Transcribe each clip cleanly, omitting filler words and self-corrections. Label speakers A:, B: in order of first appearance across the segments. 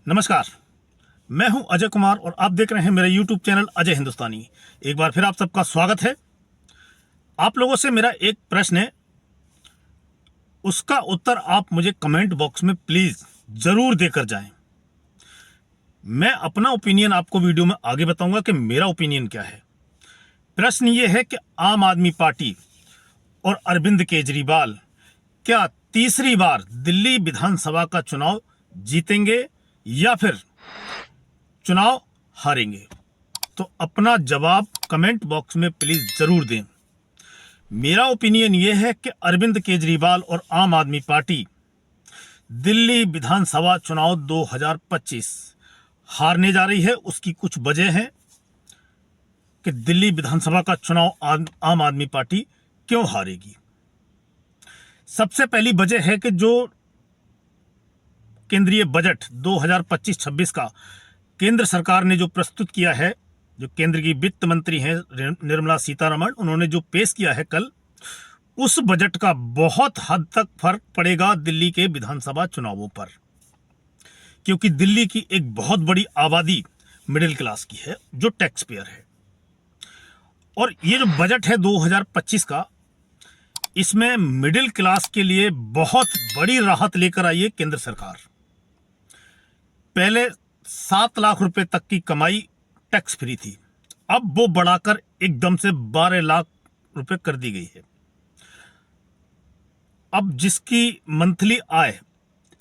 A: नमस्कार। मैं हूं अजय कुमार और आप देख रहे हैं मेरा YouTube चैनल अजय हिंदुस्तानी। एक बार फिर आप सबका स्वागत है। आप लोगों से मेरा एक प्रश्न है, उसका उत्तर आप मुझे कमेंट बॉक्स में प्लीज जरूर देकर जाएं। मैं अपना ओपिनियन आपको वीडियो में आगे बताऊंगा कि मेरा ओपिनियन क्या है। प्रश्न ये है कि आम आदमी पार्टी और अरविंद केजरीवाल क्या तीसरी बार दिल्ली विधानसभा का चुनाव जीतेंगे या फिर चुनाव हारेंगे? तो अपना जवाब कमेंट बॉक्स में प्लीज जरूर दें। मेरा ओपिनियन यह है कि अरविंद केजरीवाल और आम आदमी पार्टी दिल्ली विधानसभा चुनाव 2025 हारने जा रही है। उसकी कुछ वजह है कि दिल्ली विधानसभा का चुनाव आम आदमी पार्टी क्यों हारेगी। सबसे पहली वजह है कि जो केंद्रीय बजट 2025-26 का केंद्र सरकार ने जो प्रस्तुत किया है, जो केंद्र की वित्त मंत्री हैं निर्मला सीतारमण, उन्होंने जो पेश किया है कल, उस बजट का बहुत हद तक फर्क पड़ेगा दिल्ली के विधानसभा चुनावों पर, क्योंकि दिल्ली की एक बहुत बड़ी आबादी मिडिल क्लास की है जो टैक्स पेयर है। और ये जो बजट है 2025 का, इसमें मिडिल क्लास के लिए बहुत बड़ी राहत लेकर आई है केंद्र सरकार। पहले 7 लाख रुपए तक की कमाई टैक्स फ्री थी, अब वो बढ़ाकर एकदम से 12 लाख रुपए कर दी गई है। अब जिसकी मंथली आय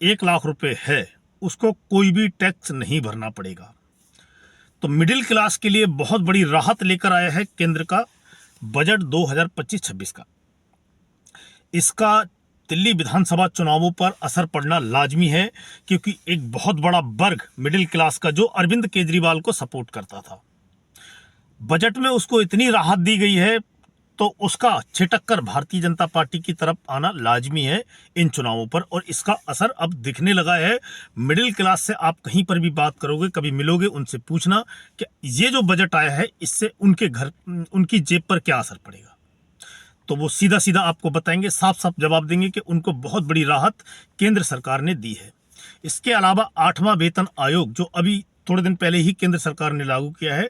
A: 1 लाख रुपए है, उसको कोई भी टैक्स नहीं भरना पड़ेगा। तो मिडिल क्लास के लिए बहुत बड़ी राहत लेकर आया है केंद्र का बजट 2025-26 का। इसका दिल्ली विधानसभा चुनावों पर असर पड़ना लाजमी है, क्योंकि एक बहुत बड़ा वर्ग मिडिल क्लास का जो अरविंद केजरीवाल को सपोर्ट करता था, बजट में उसको इतनी राहत दी गई है, तो उसका छिटक्कर भारतीय जनता पार्टी की तरफ आना लाजमी है इन चुनावों पर। और इसका असर अब दिखने लगा है। मिडिल क्लास से आप कहीं पर भी बात करोगे, कभी मिलोगे, उनसे पूछना कि ये जो बजट आया है, इससे उनके घर, उनकी जेब पर क्या असर पड़ेगा, तो वो सीधा सीधा आपको बताएंगे, साफ साफ जवाब देंगे कि उनको बहुत बड़ी राहत केंद्र सरकार ने दी है। इसके अलावा 8वां वेतन आयोग, जो अभी थोड़े दिन पहले ही केंद्र सरकार ने लागू किया है,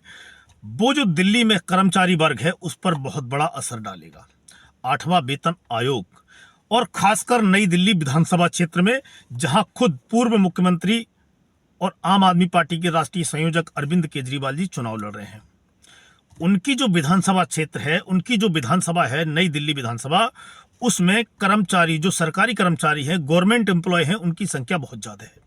A: वो जो दिल्ली में कर्मचारी वर्ग है उस पर बहुत बड़ा असर डालेगा 8वां वेतन आयोग। और खासकर नई दिल्ली विधानसभा क्षेत्र में, जहां खुद पूर्व मुख्यमंत्री और आम आदमी पार्टी के राष्ट्रीय संयोजक अरविंद केजरीवाल जी चुनाव लड़ रहे हैं, उनकी जो विधानसभा क्षेत्र है, उनकी जो विधानसभा है नई दिल्ली विधानसभा, उसमें कर्मचारी, जो सरकारी कर्मचारी हैं, गवर्नमेंट एम्प्लॉय हैं, उनकी संख्या बहुत ज्यादा है।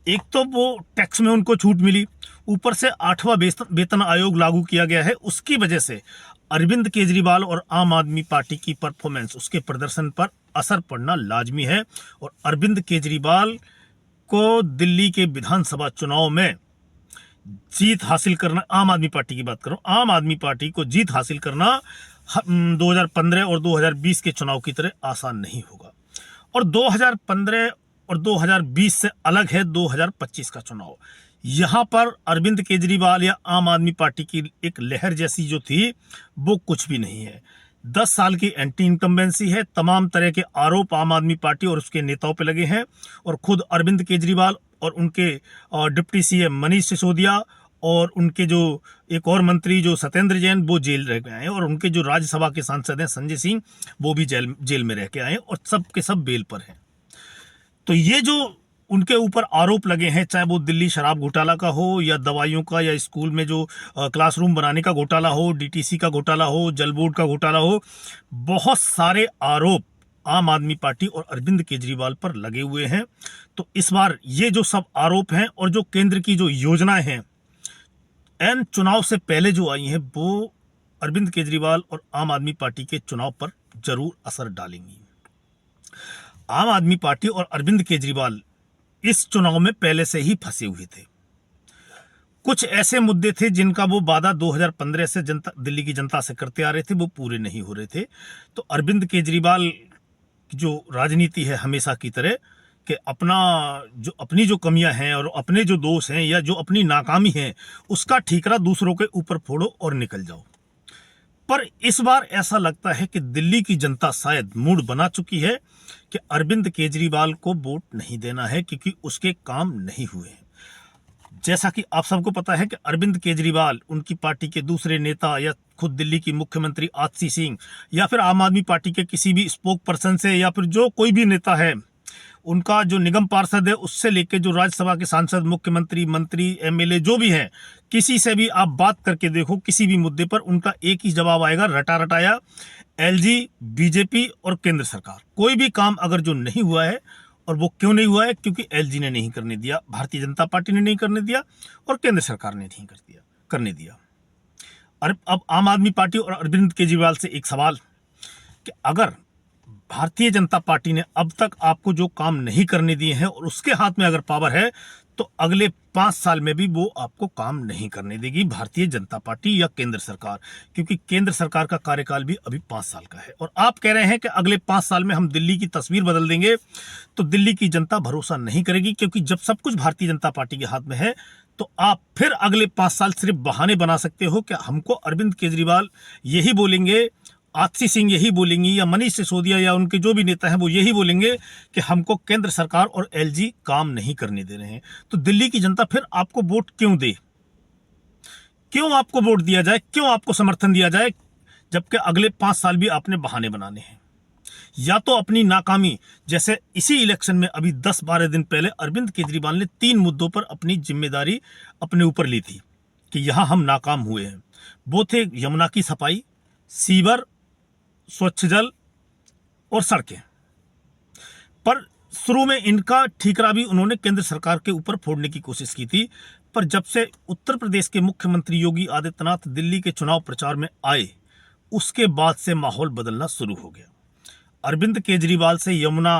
A: एक तो वो टैक्स में उनको छूट मिली, ऊपर से 8वां वेतन आयोग लागू किया गया है। उसकी वजह से अरविंद केजरीवाल और आम आदमी पार्टी की परफॉर्मेंस, उसके प्रदर्शन पर असर पड़ना लाजमी है। और अरविंद केजरीवाल को दिल्ली के विधानसभा चुनाव में जीत हासिल करना, आम आदमी पार्टी की बात करो, आम आदमी पार्टी को जीत हासिल करना 2015 और 2020 के चुनाव की तरह आसान नहीं होगा। और 2015 और 2020 से अलग है 2025 का चुनाव। यहां पर अरविंद केजरीवाल या आम आदमी पार्टी की एक लहर जैसी जो थी, वो कुछ भी नहीं है। 10 साल की एंटी इनकम्बेंसी है, तमाम तरह के आरोप आम आदमी पार्टी और उसके नेताओं पे लगे हैं। और खुद अरविंद केजरीवाल और उनके डिप्टी सीएम मनीष सिसोदिया और उनके जो एक और मंत्री जो सत्येंद्र जैन, वो जेल रह के आए, और उनके जो राज्यसभा के सांसद हैं संजय सिंह, वो भी जेल में रह के आए, और सब के सब बेल पर हैं। तो ये जो उनके ऊपर आरोप लगे हैं, चाहे वो दिल्ली शराब घोटाला का हो, या दवाइयों का, या स्कूल में जो क्लासरूम बनाने का घोटाला हो, डीटीसी का घोटाला हो, जल बोर्ड का घोटाला हो, बहुत सारे आरोप आम आदमी पार्टी और अरविंद केजरीवाल पर लगे हुए हैं। तो इस बार ये जो सब आरोप हैं और जो केंद्र की जो योजनाएं हैं एन चुनाव से पहले जो आई हैं, वो अरविंद केजरीवाल और आम आदमी पार्टी के चुनाव पर जरूर असर डालेंगी। आम आदमी पार्टी और अरविंद केजरीवाल इस चुनाव में पहले से ही फंसे हुए थे। कुछ ऐसे मुद्दे थे जिनका वो वादा 2015 से दिल्ली की जनता से करते आ रहे थे, वो पूरे नहीं हो रहे थे। तो अरविंद केजरीवाल की जो राजनीति है हमेशा की तरह, कि अपनी जो कमियां हैं और अपने जो दोष हैं या जो अपनी नाकामी है, उसका ठीकरा दूसरों के ऊपर फोड़ो और निकल जाओ। पर इस बार ऐसा लगता है कि दिल्ली की जनता शायद मूड बना चुकी है कि अरविंद केजरीवाल को वोट नहीं देना है, क्योंकि उसके काम नहीं हुए हैं। जैसा कि आप सबको पता है कि अरविंद केजरीवाल, उनकी पार्टी के दूसरे नेता या खुद दिल्ली की मुख्यमंत्री आतिशी सिंह या फिर आम आदमी पार्टी के किसी भी स्पोक पर्सन से या फिर जो कोई भी नेता है, उनका जो निगम पार्षद है उससे लेकर जो राज्यसभा के सांसद, मुख्यमंत्री, मंत्री, एमएलए जो भी हैं, किसी से भी आप बात करके देखो, किसी भी मुद्दे पर उनका एक ही जवाब आएगा, रटा रटाया, एलजी, बीजेपी और केंद्र सरकार। कोई भी काम अगर जो नहीं हुआ है, और वो क्यों नहीं हुआ है, क्योंकि एलजी ने नहीं करने दिया, भारतीय जनता पार्टी ने नहीं करने दिया और केंद्र सरकार ने नहीं करने दिया। और अब आम आदमी पार्टी और अरविंद केजरीवाल से एक सवाल कि अगर भारतीय जनता पार्टी ने अब तक आपको जो काम नहीं करने दिए हैं और उसके हाथ में अगर पावर है, तो अगले 5 साल में भी वो आपको काम नहीं करने देगी, भारतीय जनता पार्टी या केंद्र सरकार, क्योंकि केंद्र सरकार का कार्यकाल भी अभी 5 साल का है। और आप कह रहे हैं कि अगले 5 साल में हम दिल्ली की तस्वीर बदल देंगे, तो दिल्ली की जनता भरोसा नहीं करेगी, क्योंकि जब सब कुछ भारतीय जनता पार्टी के हाथ में है, तो आप फिर अगले 5 साल सिर्फ बहाने बना सकते हो कि हमको अरविंद केजरीवाल यही बोलेंगे, आतिशी सिंह यही बोलेंगी, या मनीष सिसोदिया या उनके जो भी नेता हैं वो यही बोलेंगे कि हमको केंद्र सरकार और एलजी काम नहीं करने दे रहे हैं। तो दिल्ली की जनता फिर आपको वोट क्यों दे? क्यों आपको वोट दिया जाए, क्यों आपको समर्थन दिया जाए, जबकि अगले 5 साल भी आपने बहाने बनाने हैं? या तो अपनी नाकामी, जैसे इसी इलेक्शन में अभी 10-12 दिन पहले अरविंद केजरीवाल ने 3 मुद्दों पर अपनी जिम्मेदारी अपने ऊपर ली थी कि यहां हम नाकाम हुए हैं। वो थे यमुना की सफाई, सीवर, स्वच्छ जल और सड़कें। पर शुरू में इनका ठीकरा भी उन्होंने केंद्र सरकार के ऊपर फोड़ने की कोशिश की थी, पर जब से उत्तर प्रदेश के मुख्यमंत्री योगी आदित्यनाथ दिल्ली के चुनाव प्रचार में आए, उसके बाद से माहौल बदलना शुरू हो गया। अरविंद केजरीवाल से यमुना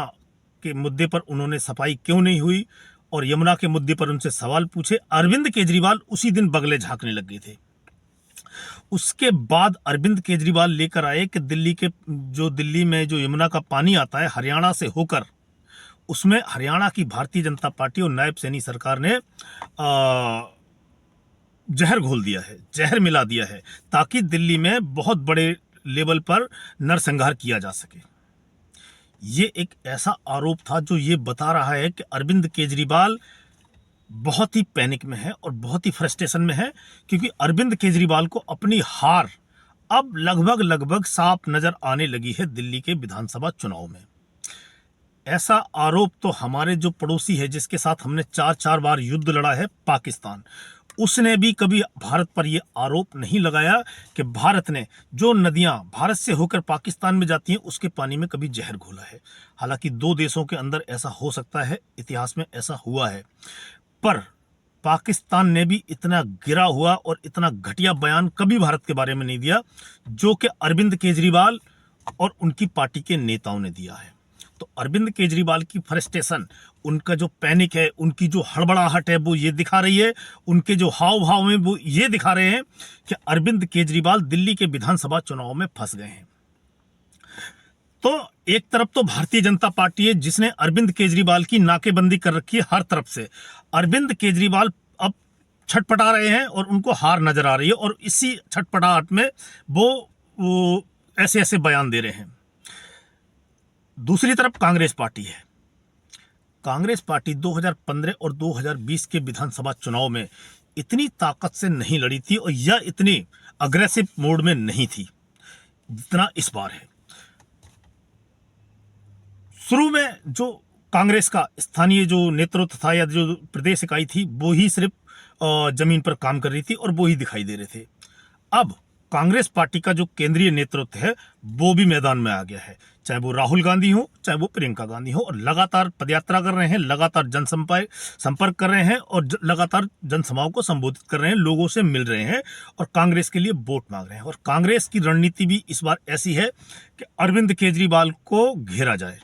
A: के मुद्दे पर उन्होंने सफाई क्यों नहीं हुई और यमुना के मुद्दे पर उनसे सवाल पूछे, अरविंद केजरीवाल उसी दिन बगले झांकने लग गए थे। उसके बाद अरविंद केजरीवाल लेकर आए कि दिल्ली में जो यमुना का पानी आता है हरियाणा से होकर, उसमें हरियाणा की भारतीय जनता पार्टी और नायब सैनी सरकार ने जहर घोल दिया है, जहर मिला दिया है, ताकि दिल्ली में बहुत बड़े लेवल पर नरसंहार किया जा सके। ये एक ऐसा आरोप था जो ये बता रहा है कि अरविंद केजरीवाल बहुत ही पैनिक में है और बहुत ही फ्रस्ट्रेशन में है, क्योंकि अरविंद केजरीवाल को अपनी हार अब लगभग साफ नजर आने लगी है दिल्ली के विधानसभा चुनाव में। ऐसा आरोप तो हमारे जो पड़ोसी है, जिसके साथ हमने 4 बार युद्ध लड़ा है, पाकिस्तान, उसने भी कभी भारत पर यह आरोप नहीं लगाया कि भारत ने जो नदियां भारत से होकर पाकिस्तान में जाती हैं उसके पानी में कभी जहर घोला है। हालांकि 2 देशों के अंदर ऐसा हो सकता है, इतिहास में ऐसा हुआ है, पर पाकिस्तान ने भी इतना गिरा हुआ और इतना घटिया बयान कभी भारत के बारे में नहीं दिया जो कि अरविंद केजरीवाल और उनकी पार्टी के नेताओं ने दिया है। तो अरविंद केजरीवाल की फ्रस्ट्रेशन, उनका जो पैनिक है, उनकी जो हड़बड़ाहट है, वो ये दिखा रही है, उनके जो हाव भाव में वो ये दिखा रहे हैं कि अरविंद केजरीवाल दिल्ली के विधानसभा चुनाव में फंस गए हैं। तो एक तरफ तो भारतीय जनता पार्टी है जिसने अरविंद केजरीवाल की नाकेबंदी कर रखी है हर तरफ से। अरविंद केजरीवाल अब छटपटा रहे हैं और उनको हार नजर आ रही है, और इसी छटपटाहट में वो ऐसे ऐसे बयान दे रहे हैं। दूसरी तरफ कांग्रेस पार्टी है। कांग्रेस पार्टी 2015 और 2020 के विधानसभा चुनाव में इतनी ताकत से नहीं लड़ी थी और यह इतनी अग्रेसिव मोड में नहीं थी जितना इस बार है। शुरू में जो कांग्रेस का स्थानीय जो नेतृत्व था या जो प्रदेश इकाई थी, वो ही सिर्फ जमीन पर काम कर रही थी और वो ही दिखाई दे रहे थे। अब कांग्रेस पार्टी का जो केंद्रीय नेतृत्व है वो भी मैदान में आ गया है, चाहे वो राहुल गांधी हो, चाहे वो प्रियंका गांधी हो, और लगातार पदयात्रा कर रहे हैं, लगातार संपर्क कर रहे हैं और लगातार जनसभाओं को संबोधित कर रहे हैं, लोगों से मिल रहे हैं और कांग्रेस के लिए वोट मांग रहे हैं। और कांग्रेस की रणनीति भी इस बार ऐसी है कि अरविंद केजरीवाल को घेरा जाए।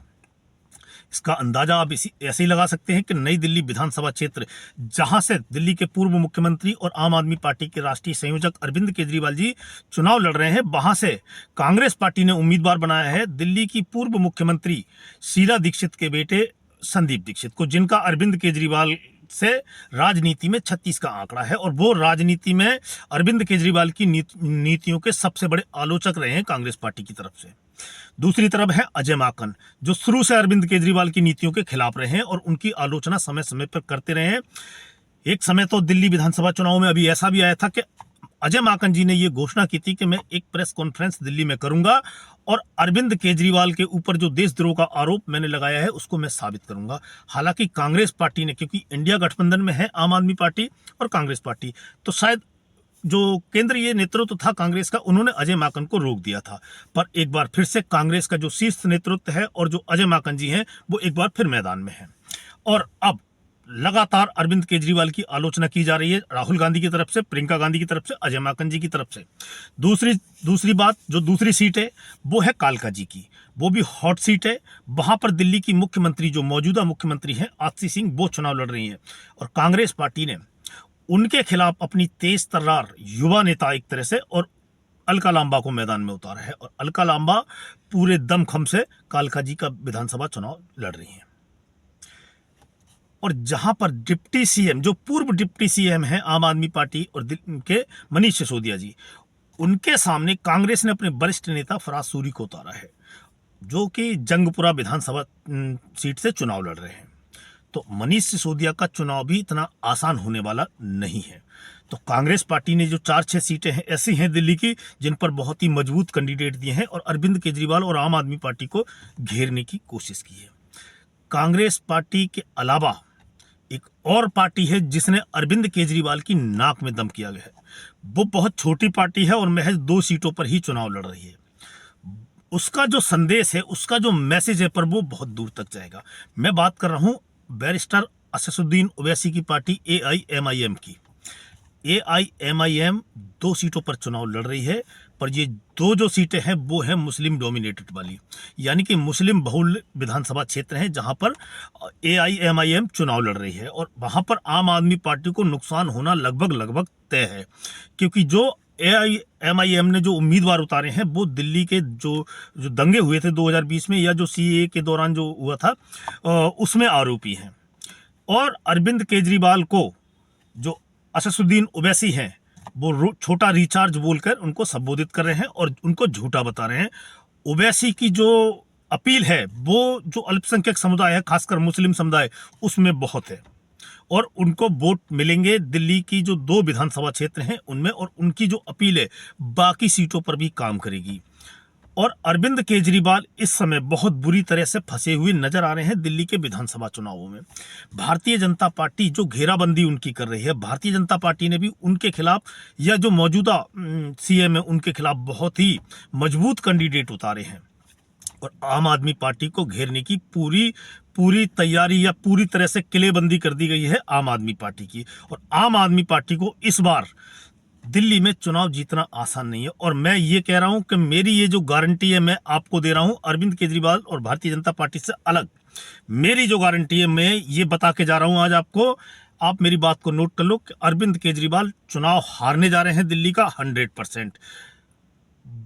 A: इसका अंदाजा आप ऐसे ही लगा सकते हैं कि नई दिल्ली विधानसभा क्षेत्र, जहां से दिल्ली के पूर्व मुख्यमंत्री और आम आदमी पार्टी के राष्ट्रीय संयोजक अरविंद केजरीवाल जी चुनाव लड़ रहे हैं, वहां से कांग्रेस पार्टी ने उम्मीदवार बनाया है दिल्ली की पूर्व मुख्यमंत्री शीला दीक्षित के बेटे संदीप दीक्षित को, जिनका अरविंद केजरीवाल से राजनीति में 36 का आंकड़ा है, और वो राजनीति में अरविंद केजरीवाल की नीतियों के सबसे बड़े आलोचक रहे हैं कांग्रेस पार्टी की तरफ से। दूसरी तरफ है अजय माकन, जो शुरू से अरविंद केजरीवाल की नीतियों के खिलाफ रहे हैं और उनकी आलोचना समय समय पर करते रहे हैं। एक समय तो दिल्ली विधानसभा चुनाव में अभी ऐसा भी आया था कि अजय माकन जी ने यह घोषणा की थी कि मैं एक प्रेस कॉन्फ्रेंस दिल्ली में करूंगा और अरविंद केजरीवाल के ऊपर जो देशद्रोह का आरोप मैंने लगाया है उसको मैं साबित करूंगा। हालांकि कांग्रेस पार्टी ने, क्योंकि इंडिया गठबंधन में है आम आदमी पार्टी और कांग्रेस पार्टी, तो शायद जो केंद्रीय नेतृत्व था कांग्रेस का, उन्होंने अजय माकन को रोक दिया था। पर एक बार फिर से कांग्रेस का जो शीर्ष नेतृत्व है और जो अजय माकन जी हैं वो एक बार फिर मैदान में है, और अब लगातार अरविंद केजरीवाल की आलोचना की जा रही है, राहुल गांधी की तरफ से, प्रियंका गांधी की तरफ से, अजय माकन जी की तरफ से। दूसरी बात, जो दूसरी सीट है वो है कालका जी की, वो भी हॉट सीट है। वहां पर दिल्ली की मुख्यमंत्री, जो मौजूदा मुख्यमंत्री हैं आतिशी सिंह, वो चुनाव लड़ रही हैं, और कांग्रेस पार्टी ने उनके खिलाफ अपनी तेज तर्रार युवा नेता एक तरह से और अलका लांबा को मैदान में उतारा है, और अलका लांबा पूरे दमखम से कालका जी का विधानसभा चुनाव लड़ रही हैं। और जहां पर डिप्टी सीएम, जो पूर्व डिप्टी सीएम हैं आम आदमी पार्टी और के मनीष सिसोदिया जी, उनके सामने कांग्रेस ने अपने वरिष्ठ नेता फराज सूरी को उतारा है, जो कि जंगपुरा विधानसभा सीट से चुनाव लड़ रहे हैं। तो मनीष सिसोदिया का चुनाव भी इतना आसान होने वाला नहीं है। तो कांग्रेस पार्टी ने जो 4-6 सीटें हैं ऐसी हैं दिल्ली की जिन पर बहुत ही मजबूत कैंडिडेट दिए हैं और अरविंद केजरीवाल और आम आदमी पार्टी को घेरने की कोशिश की है। कांग्रेस पार्टी के अलावा एक और पार्टी है जिसने अरविंद केजरीवाल की नाक में दम किया गया है। वो बहुत छोटी पार्टी है और महज 2 सीटों पर ही चुनाव लड़ रही है। उसका जो संदेश है, उसका जो मैसेज है, पर वो बहुत दूर तक जाएगा। मैं बात कर रहा हूं बैरिस्टर असदुद्दीन ओवैसी की पार्टी AIMIM की। AIMIM 2 सीटों पर चुनाव लड़ रही है, पर ये 2 जो सीटें हैं वो है मुस्लिम डोमिनेटेड वाली, यानी कि मुस्लिम बहुल विधानसभा क्षेत्र हैं जहां पर AIMIM चुनाव लड़ रही है, और वहां पर आम आदमी पार्टी को नुकसान होना लगभग तय है, क्योंकि जो AIMIM ने जो उम्मीदवार उतारे हैं वो दिल्ली के जो दंगे हुए थे 2020 में, या जो CAA के दौरान जो हुआ था उसमें आरोपी हैं। और अरविंद केजरीवाल को जो असदुद्दीन ओवैसी हैं वो छोटा रिचार्ज बोलकर उनको संबोधित कर रहे हैं और उनको झूठा बता रहे हैं। ओवैसी की जो अपील है वो जो अल्पसंख्यक समुदाय है, खासकर मुस्लिम समुदाय, उसमें बहुत है, और उनको वोट मिलेंगे दिल्ली की जो 2 विधानसभा क्षेत्र हैं उनमें, और उनकी जो अपील है बाकी सीटों पर भी काम करेगी। और अरविंद केजरीवाल इस समय बहुत बुरी तरह से फंसे हुए नजर आ रहे हैं दिल्ली के विधानसभा चुनावों में। भारतीय जनता पार्टी जो घेराबंदी उनकी कर रही है, भारतीय जनता पार्टी ने भी उनके खिलाफ, या जो मौजूदा CM है उनके खिलाफ बहुत ही मजबूत कैंडिडेट उतारे हैं, और आम आदमी पार्टी को घेरने की पूरी तैयारी या पूरी तरह से किलेबंदी कर दी गई है आम आदमी पार्टी की। और आम आदमी पार्टी को इस बार दिल्ली में चुनाव जीतना आसान नहीं है, और मैं ये कह रहा हूं कि मेरी ये जो गारंटी है मैं आपको दे रहा हूं, अरविंद केजरीवाल और भारतीय जनता पार्टी से अलग मेरी जो गारंटी है मैं ये बता के जा रहा हूं आज आपको। आप मेरी बात को नोट कर लो कि अरविंद केजरीवाल चुनाव हारने जा रहे हैं दिल्ली का 100%।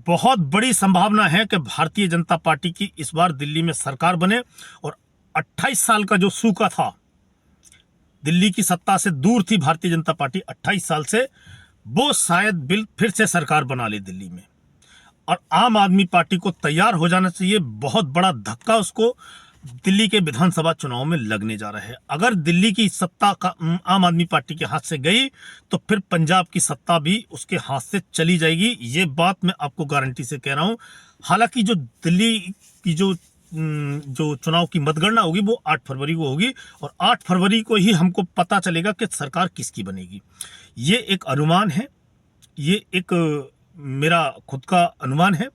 A: बहुत बड़ी संभावना है कि भारतीय जनता पार्टी की इस बार दिल्ली में सरकार बने, और 28 साल का जो सूखा था, दिल्ली की सत्ता से दूर थी भारतीय जनता पार्टी 28 साल से, वो शायद फिर से सरकार बना ले दिल्ली में। और आम आदमी पार्टी को तैयार हो जाना चाहिए, बहुत बड़ा धक्का उसको दिल्ली के विधानसभा चुनाव में लगने जा रहा है। अगर दिल्ली की सत्ता का आम आदमी पार्टी के हाथ से गई तो फिर पंजाब की सत्ता भी उसके हाथ से चली जाएगी, ये बात मैं आपको गारंटी से कह रहा हूं। हालांकि जो दिल्ली की जो चुनाव की मतगणना होगी वो 8 फरवरी को होगी, और 8 फरवरी को ही हमको पता चलेगा कि सरकार किसकी बनेगी। ये एक अनुमान है, ये एक मेरा खुद का अनुमान है,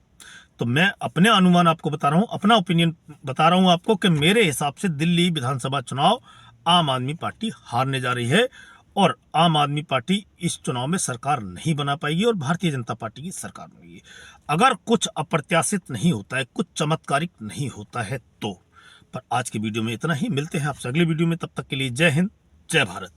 A: तो मैं अपने अनुमान आपको बता रहा हूं, अपना ओपिनियन बता रहा हूं आपको कि मेरे हिसाब से दिल्ली विधानसभा चुनाव आम आदमी पार्टी हारने जा रही है, और आम आदमी पार्टी इस चुनाव में सरकार नहीं बना पाएगी और भारतीय जनता पार्टी की सरकार बनेगी। अगर कुछ अप्रत्याशित नहीं होता है, कुछ चमत्कारिक नहीं होता है तो। पर आज के वीडियो में इतना ही, मिलते हैं आपसे अगले वीडियो में, तब तक के लिए जय हिंद, जय भारत।